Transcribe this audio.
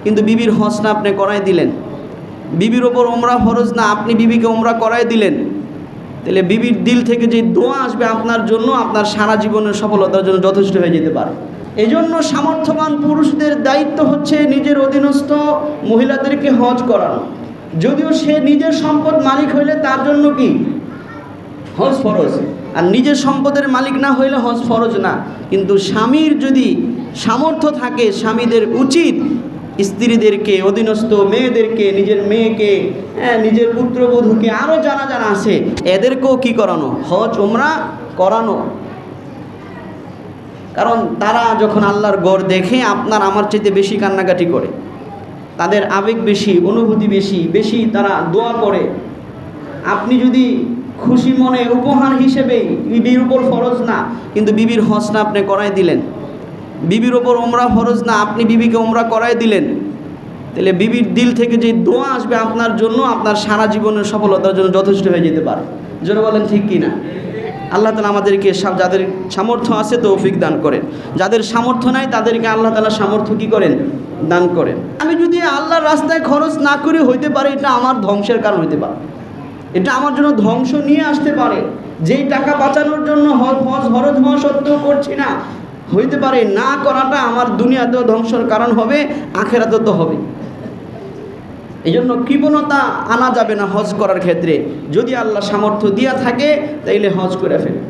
কিন্তু বিবির হজটা আপনি করাই দিলেন। বিবির ওপর ওমরা ফরজ না, আপনি বিবিকে ওমরা করাই দিলেন। তাহলে বিবির দিল থেকে যে দোয়া আসবে আপনার জন্য, আপনার সারা জীবনের সফলতার জন্য যথেষ্ট হয়ে যেতে পারে। এজন্য সামর্থ্যবান পুরুষদের দায়িত্ব হচ্ছে নিজের অধীনস্থ মহিলাদেরকে হজ করানো। যদিও সে নিজের সম্পদ মালিক হইলে তার জন্য কি হজ ফরজ, আর নিজের সম্পদের মালিক না হইলে হজ ফরজ না। কিন্তু স্বামীর যদি সামর্থ্য থাকে, স্বামীদের উচিত স্ত্রীদেরকে, অধীনস্থ মেয়েদেরকে, নিজের মেয়েকে, নিজের পুত্রবধূকে, আরও যারা যারা আছে এদেরকেও কি করানো, হজ ওমরা করানো। কারণ তারা যখন আল্লাহর ঘর দেখে আপনার আমার চাইতে বেশি কান্নাকাটি করে, তাদের আবেগ বেশি, অনুভূতি বেশি বেশি, তারা দোয়া করে। আপনি যদি খুশি মনে উপহার হিসেবেই, বিবির উপর ফরজ না কিন্তু বিবির হজটা আপনি করাই দিলেন, বিবির ওপর ওমরা ফরজ না, আপনি বিবিকে ওমরা করাই দিলেন, তাহলে বিবির দিল থেকে যে দোয়া আসবে আপনার জন্য, আপনার সারা জীবনের সফলতার জন্য যথেষ্ট হয়ে যেতে পারে। জোরে বলেন ঠিক কি না? আল্লাহ তাআলা আমাদেরকে যাদের সামর্থ্য আছে তৌফিক দান করেন, যাদের সামর্থ্য নাই তাদেরকে আল্লাহ তাআলা সামর্থ্য কী করেন, দান করেন। আমি যদি আল্লাহর রাস্তায় খরচ না করে হইতে পারে, এটা আমার ধ্বংসের কারণ হইতে পারে, এটা আমার জন্য ধ্বংস নিয়ে আসতে পারে। যেই টাকা বাঁচানোর জন্য হজ ফরজ হওয়া সত্ত্বেও করছি না, হইতে পারে না করাটা আমার দুনিয়াতেও ধ্বংসের কারণ হবে, আখেরাতেও তো হবে। এই জন্য কৃপণতা আনা যাবে না হজ করার ক্ষেত্রে। যদি আল্লাহ সামর্থ্য দিয়া থাকে তাইলে হজ করে ফেলে।